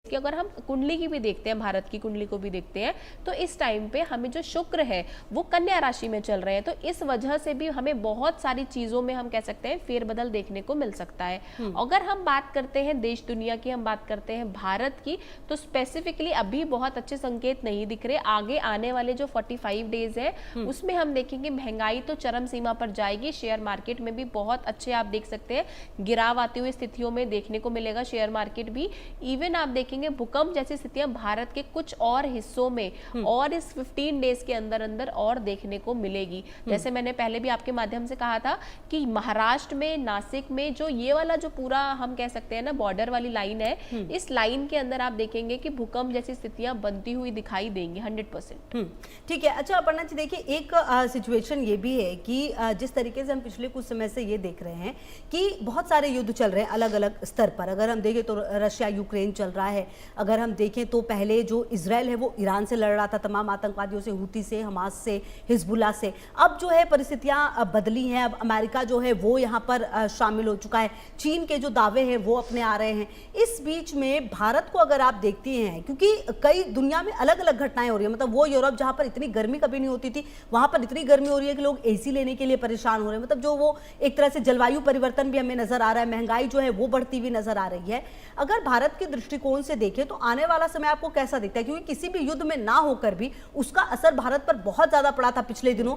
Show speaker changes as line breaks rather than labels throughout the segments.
कि अगर हम कुंडली की भी देखते हैं, भारत की कुंडली को भी देखते हैं, तो इस टाइम पे हमें जो शुक्र है वो कन्या राशि में चल रहे हैं, तो इस वजह से भी हमें बहुत सारी चीजों में हम कह सकते हैं फेरबदल देखने को मिल सकता है। अगर हम बात करते हैं देश दुनिया की, हम बात करते हैं भारत की, तो स्पेसिफिकली अभी बहुत अच्छे संकेत नहीं दिख रहे। आगे आने वाले जो 45 डेज है उसमें हम देखेंगे महंगाई तो चरम सीमा पर जाएगी, शेयर मार्केट में भी बहुत अच्छे आप देख सकते हैं गिराव आती हुई स्थितियों में देखने को मिलेगा शेयर मार्केट भी। इवन आप देखेंगे भूकंप जैसी स्थितियां भारत के कुछ और हिस्सों में और इस 15 डेज के अंदर अंदर और देखने को मिलेगी। जैसे मैंने पहले भी आपके माध्यम से कहा था कि महाराष्ट्र में, नासिक में जो ये वाला जो पूरा हम कह सकते हैं ना बॉर्डर वाली लाइन है, इस लाइन के अंदर आप देखेंगे कि भूकंप जैसी स्थितियां बनती हुई दिखाई देंगी 100%।
ठीक है। अच्छा अपर्णा जी, देखिए एक सिचुएशन ये भी है कि जिस तरीके से हम पिछले कुछ समय से ये देख रहे हैं कि बहुत सारे युद्ध चल रहे हैं अलग अलग स्तर पर। अगर हम देखें तो रशिया यूक्रेन चल रहा है, अगर हम देखें तो पहले जो इजराइल है वो ईरान से लड़ रहा था, तमाम आतंकवादियों से, हूती से, हमास से, हिजबुल्ला से। अब जो है परिस्थितियां बदली हैं, अब अमेरिका जो है वो यहाँ पर शामिल हो चुका है, चीन के जो दावे हैं वो अपने आ रहे हैं। इस बीच में भारत को अगर आप देखती हैं, क्योंकि कई दुनिया में अलग अलग घटनाएं हो रही है, मतलब वो यूरोप जहाँ पर इतनी गर्मी कभी नहीं होती थी वहाँ पर इतनी गर्मी हो रही है कि लोग एसी लेने के लिए परेशान हो रहे हैं, मतलब जो वो एक तरह से जलवायु परिवर्तन भी हमें नजर आ रहा है, महंगाई जो है वो बढ़ती हुई नजर आ रही है। अगर भारत के दृष्टिकोण से देखें तो आने वाला समय आपको कैसा दिखता है, क्योंकि किसी भी युद्ध में ना होकर भी उसका असर भारत पर बहुत ज्यादा पड़ा था पिछले दिनों।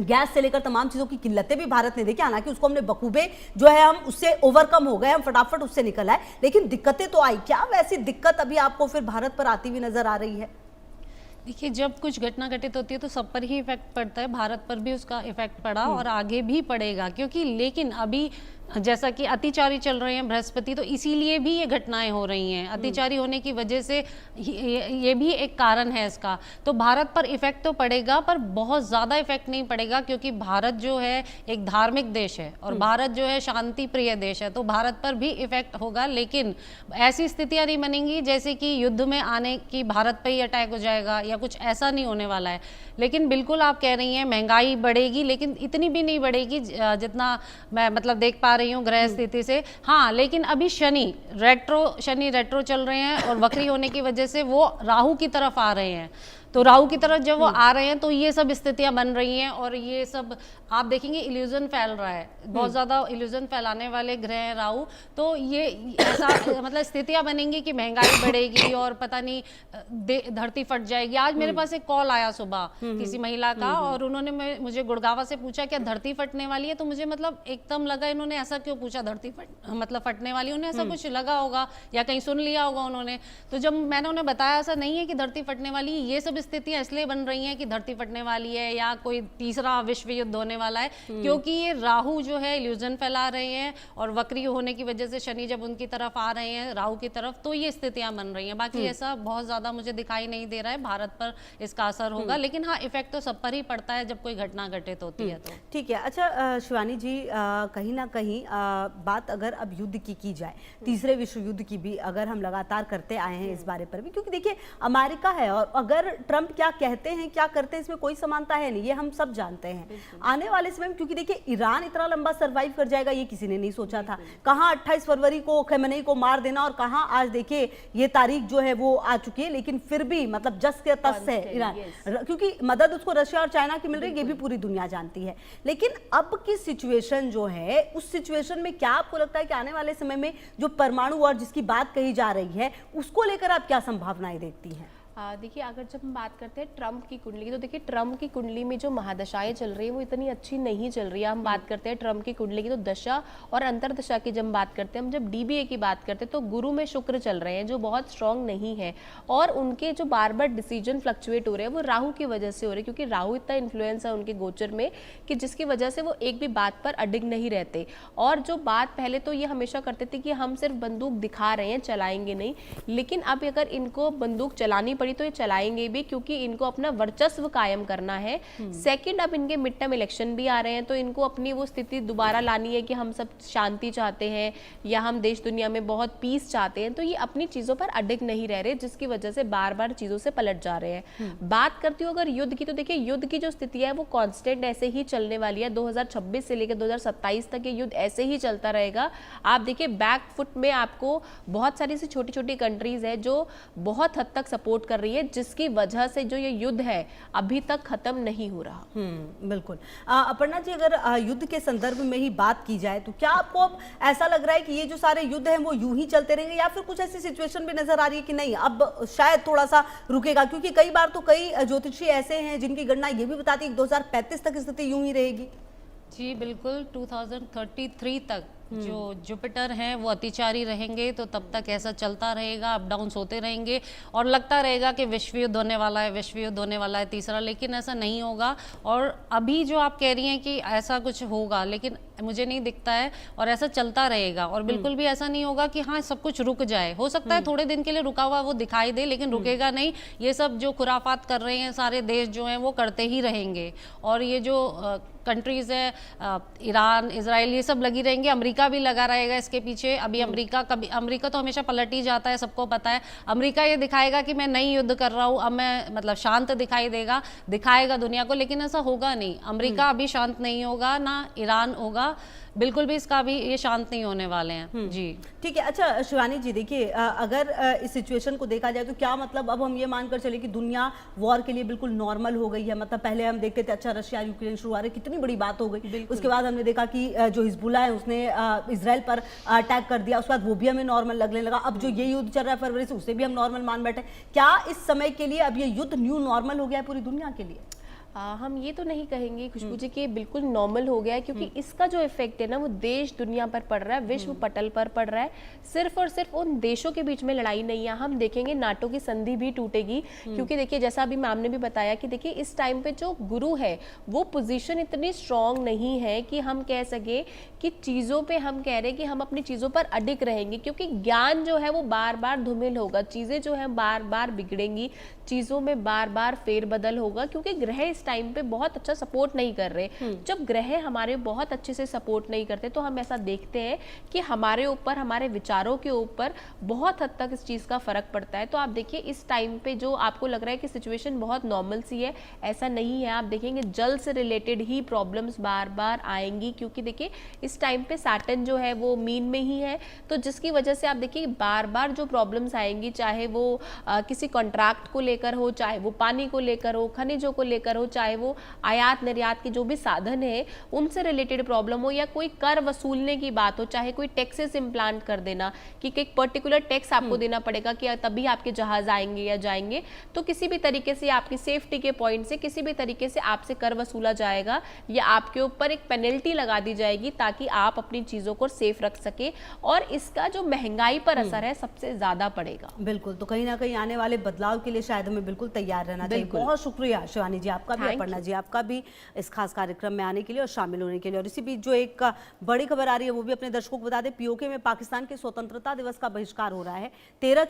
गैस से लेकर तमाम चीजों की किल्लतें भी भारत ने देखी, हालांकि उसको हमने बखूबे जो है हम उससे ओवरकम हो गए, हम फटाफट उससे निकल आए, लेकिन दिक्कतें तो आई। क्या वैसी दिक्कत अभी आपको फिर भारत पर आती हुई नजर आ रही है?
देखिए, जब कुछ घटना घटित होती है तो सब पर ही इफेक्ट पड़ता है, भारत पर भी उसका इफेक्ट पड़ा और आगे भी पड़ेगा, क्योंकि लेकिन अभी जैसा कि अतिचारी चल रहे हैं बृहस्पति, तो इसीलिए भी ये घटनाएं हो रही हैं। अतिचारी होने की वजह से ये भी एक कारण है इसका। तो भारत पर इफेक्ट तो पड़ेगा, पर बहुत ज़्यादा इफेक्ट नहीं पड़ेगा, क्योंकि भारत जो है एक धार्मिक देश है और भारत जो है शांति प्रिय देश है, तो भारत पर भी इफेक्ट होगा। लेकिन ऐसी स्थितियाँ नहीं बनेंगी जैसे कि युद्ध में आने की भारत पर ही अटैक हो जाएगा या कुछ ऐसा नहीं होने वाला है। लेकिन बिल्कुल आप कह रही हैं महंगाई बढ़ेगी, लेकिन इतनी भी नहीं बढ़ेगी जितना मैं मतलब देख पा रही हूँ ग्रह स्थिति से। हाँ, लेकिन अभी शनि रेट्रो चल रहे हैं और वक्री होने की वजह से वो राहु की तरफ आ रहे हैं। तो राहु की तरफ जब वो आ रहे हैं तो ये सब स्थितियां बन रही हैं और ये सब आप देखेंगे इल्यूजन फैल रहा है, बहुत ज़्यादा इल्यूजन फैलाने वाले ग्रह हैं राहु। तो ये ऐसा मतलब स्थितियां बनेंगी कि महंगाई बढ़ेगी और पता नहीं धरती फट जाएगी। आज मेरे पास एक कॉल आया सुबह किसी महिला का और उन्होंने मुझे गुड़गावा से पूछा क्या धरती फटने वाली है, तो मुझे मतलब एकदम लगा इन्होंने ऐसा क्यों पूछा, धरती मतलब फटने वाली, उन्हें ऐसा कुछ लगा होगा या कहीं सुन लिया होगा उन्होंने। तो जब मैंने उन्हें बताया ऐसा नहीं है कि धरती फटने वाली, ये सब स्थितियां इसलिए बन रही हैं कि धरती फटने वाली है या कोई तीसरा विश्व युद्ध होने वाला है, क्योंकि ये राहु जो है इल्यूजन फैला रहे हैं और वक्री होने की वजह से शनि जब उनकी तरफ आ रहे हैं राहु की तरफ, तो ये स्थितियां बन रही हैं। बाकी ऐसा बहुत ज्यादा मुझे दिखाई नहीं दे रहा है भारत पर इसका असर होगा, लेकिन हाँ इफेक्ट तो सब पर ही पड़ता है जब कोई घटना घटित होती है। तो
ठीक है। अच्छा शिवानी जी, कहीं ना कहीं बात अगर अब युद्ध की जाए, तीसरे विश्व युद्ध की भी अगर हम लगातार करते आए हैं इस बारे पर भी, क्योंकि देखिए अमेरिका है और अगर ट्रंप क्या कहते हैं क्या करते हैं इसमें कोई समानता है नहीं, ये हम सब जानते हैं। आने वाले समय में क्योंकि देखिए ईरान इतना लंबा सर्वाइव कर जाएगा ये किसी ने नहीं सोचा था, कहां 28 फरवरी को खमेनी को मार देना और कहां आज देखिए ये तारीख जो है वो आ चुकी है, लेकिन फिर भी मतलब जस के तस है ईरान, क्योंकि मदद उसको रशिया और चाइना की मिल रही है, ये भी पूरी दुनिया जानती है। लेकिन अब की सिचुएशन जो है, उस सिचुएशन में क्या आपको लगता है कि आने वाले समय में जो परमाणु और जिसकी बात कही जा रही है उसको लेकर आप क्या संभावनाएं देखती हैं?
देखिए, अगर जब हम बात करते हैं ट्रंप की कुंडली की, तो देखिए ट्रंप की कुंडली में जो महादशाएं चल रही है वो इतनी अच्छी नहीं चल रही है। हम बात करते हैं ट्रंप की कुंडली की तो दशा और अंतरदशा की जब बात करते हैं, हम जब डीबीए की बात करते हैं तो गुरु में शुक्र चल रहे हैं जो बहुत स्ट्रांग नहीं है, और उनके जो बार बार डिसीजन फ्लक्चुएट हो रहे हैं वो राहु की वजह से हो रहे हैं, क्योंकि राहु इतना इन्फ्लुएंस है उनके गोचर में कि जिसकी वजह से वो एक भी बात पर अडिग नहीं रहते। और जो बात पहले तो ये हमेशा करते थे कि हम सिर्फ बंदूक दिखा रहे हैं, चलाएंगे नहीं, लेकिन अब अगर इनको बंदूक चलानी पड़ी तो ये चलाएंगे भी, क्योंकि इनको अपना वर्चस्व कायम करना है। सेकंड, अब इनके मिड टर्म इलेक्शन भी आ रहे हैं, तो इनको अपनी वो स्थिति दोबारा लानी है कि हम सब शांति चाहते हैं या हम देश दुनिया में बहुत पीस चाहते हैं। तो ये अपनी चीज़ों पर अडिग नहीं रह रहे, जिसकी वजह से बार बार चीज़ों से पलट जा रहे हैं। बात करती हूँ अगर युद्ध की, तो देखिए युद्ध की जो स्थिति है वो कांस्टेंट ऐसे ही चलने वाली है। 2026 से लेकर 2027 तक ये युद्ध ऐसे ही चलता रहेगा। आप देखिए बैक फुट में आपको बहुत सारी सी छोटी छोटी कंट्रीज है जो बहुत हद तक सपोर्ट कर रही है, जिसकी वजह से जो ये युद्ध है अभी तक खत्म नहीं हो रहा।
बिल्कुल। अपर्णा जी, अगर युद्ध के संदर्भ में ही बात की जाए तो क्या आपको अब ऐसा लग रहा है कि ये जो सारे युद्ध हैं वो यूं ही चलते रहेंगे, या फिर कुछ ऐसी सिचुएशन भी नजर आ रही है कि नहीं अब शायद थोड़ा सा रुकेगा? क्योंकि कई बार तो कई ज्योतिषी ऐसे हैं जिनकी गणना ये भी बताती है कि 2035 तक स्थिति यूं ही रहेगी।
जी बिल्कुल, 2033 तक जो जुपिटर हैं वो अतिचारी रहेंगे, तो तब तक ऐसा चलता रहेगा, अप डाउन्स होते रहेंगे और लगता रहेगा कि विश्व युद्ध होने वाला है, विश्व युद्ध होने वाला है तीसरा, लेकिन ऐसा नहीं होगा। और अभी जो आप कह रही हैं कि ऐसा कुछ होगा, लेकिन मुझे नहीं दिखता है, और ऐसा चलता रहेगा। और बिल्कुल भी ऐसा नहीं होगा कि हाँ सब कुछ रुक जाए। हो सकता है थोड़े दिन के लिए रुका हुआ वो दिखाई दे, लेकिन रुकेगा नहीं। ये सब जो खुराफात कर रहे हैं सारे देश जो हैं वो करते ही रहेंगे। और ये जो कंट्रीज है ईरान, इजराइल, ये सब लगी रहेंगे, अमेरिका भी लगा रहेगा इसके पीछे। अभी अमेरिका तो हमेशा पलट ही जाता है, सबको पता है। अमेरिका ये दिखाएगा कि मैं नहीं युद्ध कर रहा हूँ, अब मैं मतलब शांत दिखाएगा दुनिया को, लेकिन ऐसा होगा नहीं। अमेरिका अभी शांत नहीं होगा, ना ईरान होगा, बिल्कुल भी इसका भी ये शांत नहीं होने वाले हैं। जी
ठीक है। अच्छा शिवानी जी, देखिए अगर इस सिचुएशन को देखा जाए तो क्या मतलब अब हम ये मानकर चले कि दुनिया वॉर के लिए बिल्कुल नॉर्मल हो गई है? मतलब पहले हम देखते थे अच्छा रशिया यूक्रेन शुरू आ रहे, कितनी बड़ी बात हो गई, उसके बाद हमने देखा कि जो हिजबुल्ला है उसने इजराइल पर अटैक कर दिया, उसके बाद वो भी हमें नॉर्मल लगने लगा। अब जो ये युद्ध चल रहा है फरवरी से, उसे भी हम नॉर्मल मान बैठे। क्या इस समय के लिए अब ये युद्ध न्यू नॉर्मल हो गया है पूरी दुनिया के लिए?
हम ये तो नहीं कहेंगे खुशबू जी कि बिल्कुल नॉर्मल हो गया है, क्योंकि इसका जो इफेक्ट है ना वो देश दुनिया पर पड़ रहा है, विश्व पटल पर पड़ रहा है। सिर्फ और सिर्फ उन देशों के बीच में लड़ाई नहीं है, हम देखेंगे नाटो की संधि भी टूटेगी। क्योंकि देखिए जैसा अभी मैम ने भी बताया कि देखिए इस टाइम पे जो गुरु है वो पोजीशन इतनी स्ट्रांग नहीं है कि हम कह सके कि चीज़ों पे हम कह रहे हैं कि हम अपनी चीज़ों पर अडिग रहेंगे, क्योंकि ज्ञान जो है वो बार बार धूमिल होगा, चीज़ें जो है बार बार बिगड़ेंगी, चीज़ों में बार बार फेरबदल होगा, क्योंकि ग्रह इस टाइम पे बहुत अच्छा सपोर्ट नहीं कर रहे। जब ग्रह हमारे बहुत अच्छे से सपोर्ट नहीं करते तो हम ऐसा देखते हैं कि हमारे ऊपर, हमारे विचारों के ऊपर बहुत हद तक इस चीज़ का फर्क पड़ता है। तो आप देखिए इस टाइम पे जो आपको लग रहा है कि सिचुएशन बहुत नॉर्मल सी है, ऐसा नहीं है। आप देखेंगे जल से रिलेटेड ही प्रॉब्लम्स बार बार आएंगी, क्योंकि देखिए इस टाइम पे सैटर्न जो है वो मीन में ही है, तो जिसकी वजह से आप देखिए बार बार जो प्रॉब्लम्स आएंगी, चाहे वो किसी कॉन्ट्रैक्ट को लेकर हो, चाहे वो पानी को लेकर हो, खनिजों को लेकर हो, चाहे वो आयात निर्यात के जो भी साधन है उनसे रिलेटेड प्रॉब्लम हो, या कोई कर वसूलने की बात हो, चाहे कोई टैक्सेस इम्प्लांट कर देना कि एक पर्टिकुलर टैक्स आपको देना पड़ेगा कि तभी आपके जहाज आएंगे या जाएंगे, तो किसी भी तरीके से आपकी सेफ्टी के पॉइंट से किसी भी तरीके से आपसे कर वसूला जाएगा या आपके ऊपर एक पेनल्टी लगा दी जाएगी ताकि आप अपनी चीजों को सेफ रख सके, और इसका जो महंगाई पर असर है सबसे ज्यादा पड़ेगा।
बिल्कुल, तो कहीं ना कहीं आने वाले बदलाव के लिए शायद हमें बिल्कुल तैयार रहना चाहिए। बहुत शुक्रिया शिवानी जी आपका भी, अपर्णा जी आपका भी इस खास कार्यक्रम में आने के लिए और शामिल होने के लिए। और इसी बीच जो एक बड़ी खबर आ रही है वो भी अपने दर्शकों को बता दें, पीओके में पाकिस्तान के स्वतंत्रता दिवस का बहिष्कार हो रहा है। 13